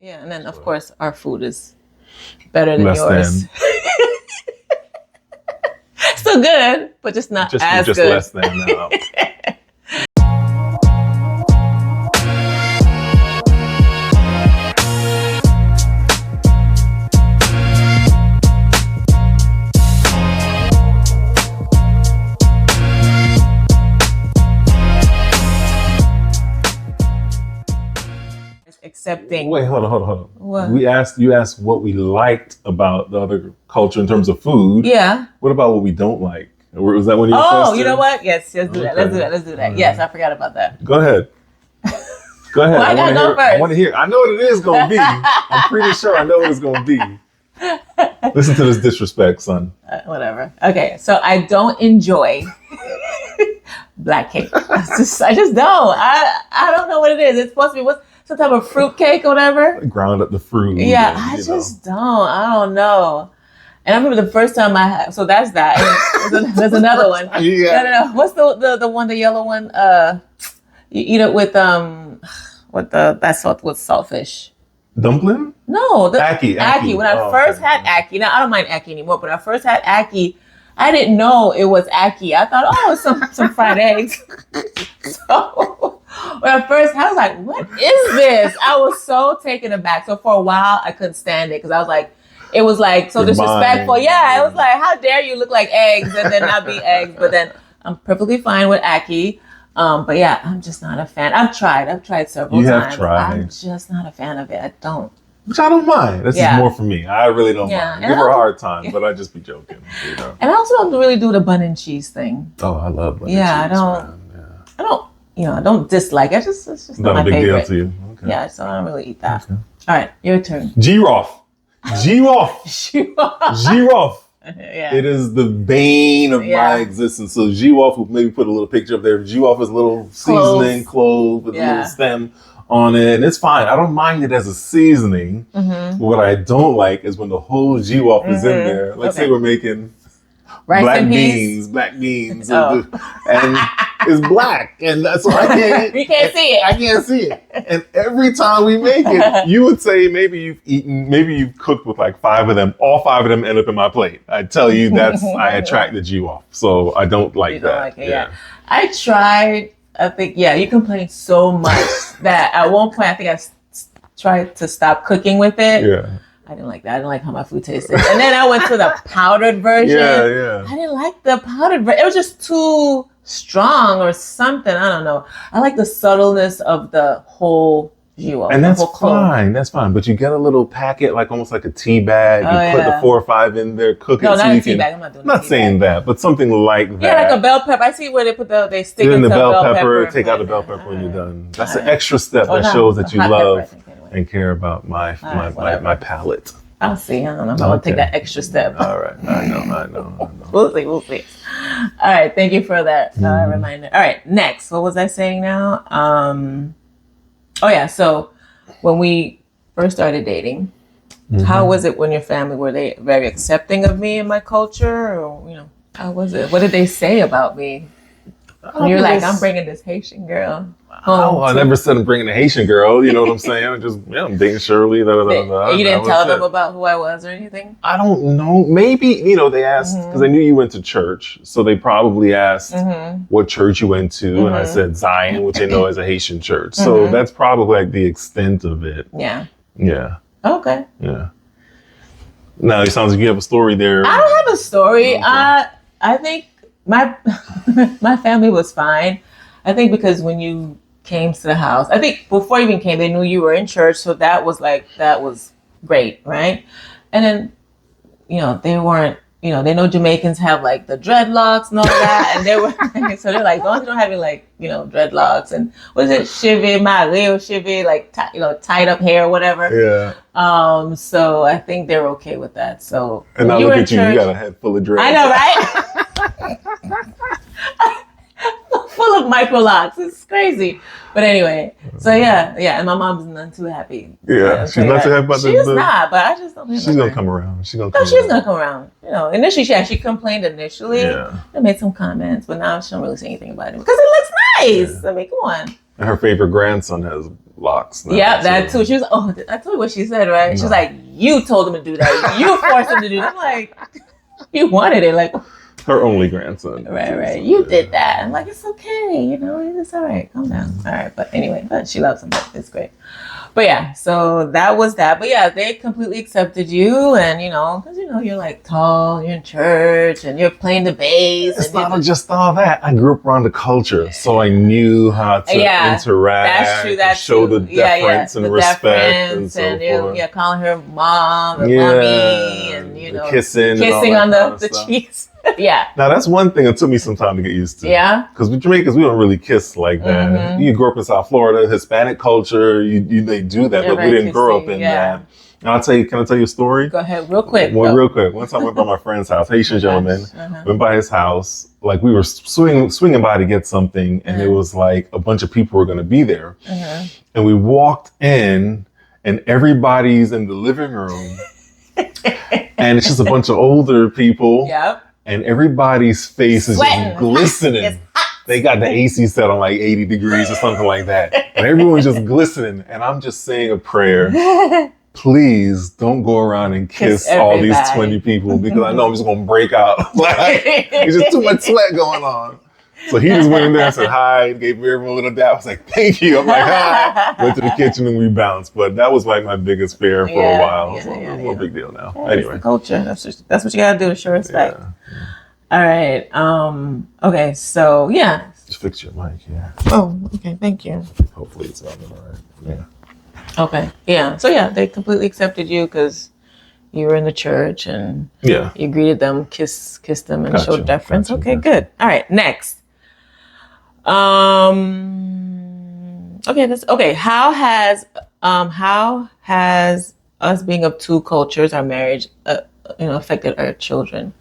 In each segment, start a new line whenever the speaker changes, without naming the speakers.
Yeah, and then of course our food is better than
Less
yours. Still good, but just not as
just
good.
less than.
Accepting.
Wait, hold on.
What?
You asked what we liked about the other culture in terms of food.
Yeah.
What about what we don't like? Was that one of your
Oh,
questions?
you know what? Yes, let's do that. Let's do that. Yes, I forgot about that.
Go ahead. Go ahead.
Well, I gotta go first.
I want to hear. I know what it is going to be. I'm pretty sure I know what it's going to be. Listen to this disrespect, son.
Whatever. Okay, so I don't enjoy black cake. I just don't. I don't know what it is. It's supposed to be some type of fruit cake or whatever.
Ground up the fruit.
Yeah, I just don't. I don't know. And I remember the first time I had. So that's that. And there's another one.
Yeah.
No. What's the one? The yellow one. You eat it with with saltfish.
Dumpling?
No, the
ackee.
When I first had ackee, now I don't mind ackee anymore. But when I first had ackee, I didn't know it was ackee. I thought, oh, it's some fried eggs. So when I first had, I was like, what is this? I was so taken aback. So for a while, I couldn't stand it because I was like, it was like so disrespectful. Yeah, it was like, how dare you look like eggs and then not be eggs? But then I'm perfectly fine with ackee. But yeah, I'm just not a fan. I've tried several times.
You have tried.
I'm just not a fan of it. I don't.
Which I don't mind. This is more for me. I really don't mind. Give her a hard time, but I just be joking. You know?
And I also don't really do the bun and cheese thing.
Oh, I love bun and cheese.
I don't dislike it. It's just not my favorite.
Not a big deal to you. Okay.
Yeah, so I don't really eat that. Okay. All right, your turn.
Giraffe. Giraffe. Yeah. It is the bane of my existence. So giraffe, we'll maybe put a little picture up there. Giraffe is a little seasoning clove with a little stem on it, and it's fine. I don't mind it as a seasoning. Mm-hmm. What I don't like is when the whole giraffe is in there. Let's say we're making black beans, and it's black, and that's why I can't.
You can't see it.
I can't see it. And every time we make it, you would say maybe you've cooked with like 5 of them. All 5 of them end up in my plate. I tell you, I attract the giraffe, so I don't like that.
Like it, yeah. I tried. I think you complain so much that at one point I think I tried to stop cooking with it. Yeah. I didn't like that. I didn't like how my food tasted. And then I went to the powdered version. Yeah. I didn't like the powdered version. It was just too strong or something. I don't know. I like the subtleness of the whole giraffe.
And that's fine. That's fine. But you get a little packet, like almost like a tea bag. You put the 4 or 5 in there, cook it.
No, not a tea bag. I'm not doing
not saying that, but something like that.
Yeah, like a bell pepper. I see where they stick
in the bell pepper. Take out the bell pepper when you're done. That's an extra step that shows that you love and care about my palate.
I'll see. I don't know. I'll take that extra step.
All right. I know.
We'll see. All right. Thank you for that reminder. All right. Next. What was I saying now? So when we first started dating, how was it when your family, were they very accepting of me and my culture? Or, how was it? What did they say about me? When you're like, I'm bringing this Haitian girl home.
I never said I'm bringing a Haitian girl. You know what I'm saying? I'm dating Shirley.
You didn't tell them about who I was or anything?
I don't know. Maybe, they asked, because they knew you went to church. So they probably asked what church you went to. And I said Zion, which they know is a Haitian church. So that's probably like the extent of it.
Yeah.
Yeah.
Okay.
Yeah. Now, it sounds like you have a story there.
I don't have a story. Okay. I think my family was fine. I think because when you came to the house, I think before you even came, they knew you were in church. So that was great, right? And then, they weren't, they know Jamaicans have like the dreadlocks and all that. And they were, so they're like, as long as you don't have any like, dreadlocks and what is it? Chivy, like, tied up hair or whatever.
Yeah.
So I think they're okay with that. So.
And now look at you, you got a head full of dreads.
I know, right? Full of micro locks. It's crazy. But anyway, so yeah, and my mom's not too happy.
Yeah, she's not too happy about this.
She's not, but I just don't think
she's gonna come around. She's gonna come
around. Initially she complained initially. Yeah. I made some comments, but now she don't really say anything about it because it looks nice. Yeah. I mean, come on.
And her favorite grandson has locks now.
Yeah, that too. She was, I told you what she said, right? No. She was like, you told him to do that. You forced him to do that. I'm like, you wanted it. Like,
her only grandson.
Right. You did that. I'm like, it's okay. It's all right. Calm down. All right. But anyway, she loves him. It's great. But yeah, so that was that. But yeah, they completely accepted you, and because you're like tall, you're in church, and you're playing the bass.
It's not just all that. I grew up around the culture, so I knew how to interact.
That's true. That's
show the deference and respect and so forth.
Yeah, calling her mom or mommy, and
kissing
on the cheeks. Yeah.
Now that's one thing that took me some time to get used to.
Yeah.
Because with Jamaicans, we don't really kiss like that. Mm-hmm. You grew up in South Florida, Hispanic culture, they do that, but we didn't grow up in that. And can I tell you a story?
Go ahead, real quick.
Real quick. One time I went by my friend's house, Haitian gentleman, went by his house, like we were swinging by to get something, and it was like a bunch of people were going to be there. And we walked in, and everybody's in the living room, and it's just a bunch of older people.
Yep.
And everybody's face is just glistening. They got the AC set on like 80 degrees or something like that. And everyone's just glistening. And I'm just saying a prayer. Please don't go around and kiss all these 20 people because I know I'm just going to break out. Like, there's just too much sweat going on. So he just went in there and said hi, gave everyone a little dap. I was like, thank you. I'm like, hi. Went to the kitchen and we bounced. But that was like my biggest fear for a while. So it's no big deal now. Anyway.
Culture. That's what you got to do to show respect. Yeah. All right. Okay. So, yeah.
Just fix your mic. Yeah.
Oh, okay. Thank you.
Hopefully it's sounding all right. Yeah.
Okay. Yeah. So, yeah, they completely accepted you because you were in the church and you greeted them, kissed them, and showed deference. Okay, good. All right. Next. Okay. How has us being of two cultures, our marriage, affected our children?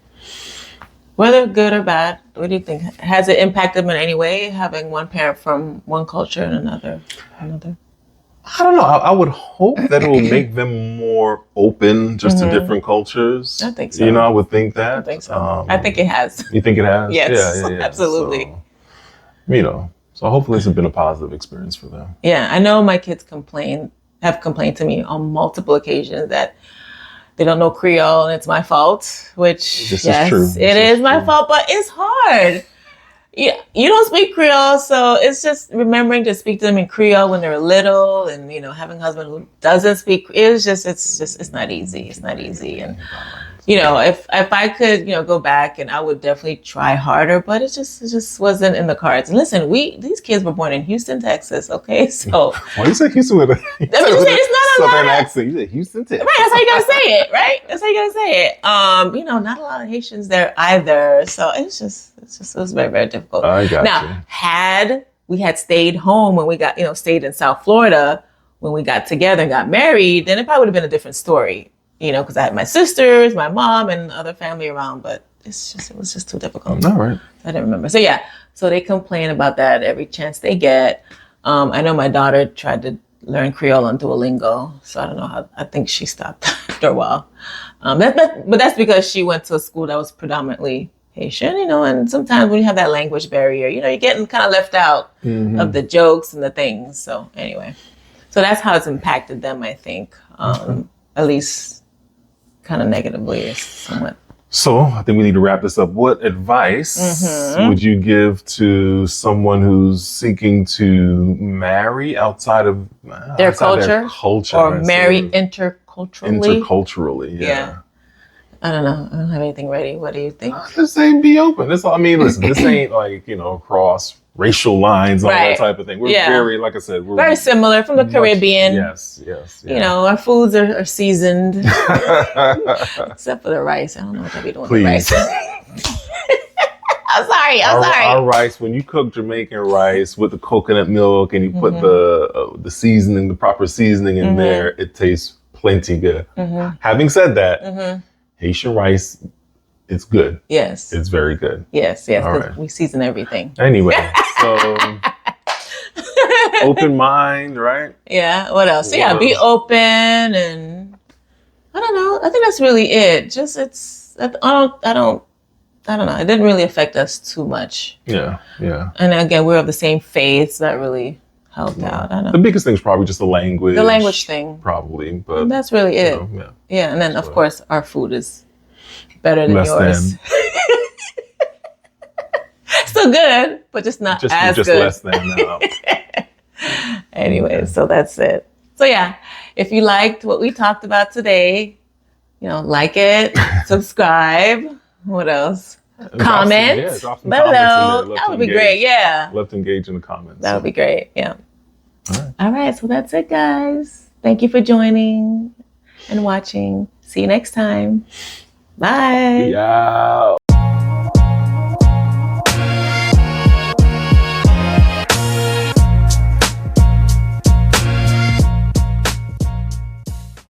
Whether good or bad, what do you think? Has it impacted them in any way, having one parent from one culture and another?
I don't know. I would hope that it will make them more open just to different cultures.
I think so.
I would think that.
I think so. I think it has.
You think it has?
Yes, yeah. Absolutely.
So hopefully it's been a positive experience for them.
Yeah, I know my kids have complained to me on multiple occasions that they don't know Creole and it's my fault, which
this is true.
It is my fault, but it's hard. You don't speak Creole, so it's just remembering to speak to them in Creole when they're little, and having a husband who doesn't speak. It's not easy. It's not easy, and if I could go back, and I would definitely try harder, but it just wasn't in the cards. And listen, these kids were born in Houston, Texas. Okay, so
why you say Houston with a southern accent? You said Houston, Texas.
Right, that's how you gotta say it. Right, that's how you gotta say it. Not a lot of Haitians there either, so it was very, very difficult.
I got
you. Had we stayed home when we got stayed in South Florida when we got together and got married, then it probably would have been a different story. Because I had my sisters, my mom, and other family around, but it was just too difficult.
All right.
I didn't remember. So they complain about that every chance they get. I know my daughter tried to learn Creole on Duolingo, so I don't know how. I think she stopped after a while. But that's because she went to a school that was predominantly Haitian, and sometimes when you have that language barrier, you're getting kind of left out of the jokes and the things. So anyway, that's how it's impacted them, I think, at least. Kind of negatively, somewhat.
So I think we need to wrap this up. What advice would you give to someone who's seeking to marry outside of
their culture, or marry interculturally?
Interculturally, yeah.
I don't know. I don't have anything ready. What do you think?
Just say be open. Listen, this ain't like cross racial lines, all that type of thing. We're very, like I said, we're
very similar from the Caribbean.
Yes.
Our foods are seasoned, except for the rice. I don't know what I'll be doing with rice. I'm sorry.
Our rice, when you cook Jamaican rice with the coconut milk and you put the seasoning, the proper seasoning in there, it tastes plenty good. Having said that, Haitian rice, it's good.
Yes.
It's very good.
Yes. Right. We season everything.
Anyway, so open mind, right?
Yeah. What else? Be open, and I don't know. I think that's really it. Just I don't know. It didn't really affect us too much.
Yeah.
And again, we're of the same faith. So that really helped out. I know.
The biggest thing is probably just the language.
The language thing.
Probably. But
that's really it. Yeah. And then, of course, our food is better than yours. Still good, but just not as good. Just less than. Anyway, so that's it. So yeah, if you liked what we talked about today, like it, subscribe. What else? Comment below. That would be great. Yeah.
Love to engage in the comments.
That would be great. Yeah. All right. So that's it, guys. Thank you for joining and watching. See you next time. Bye.
Yeah.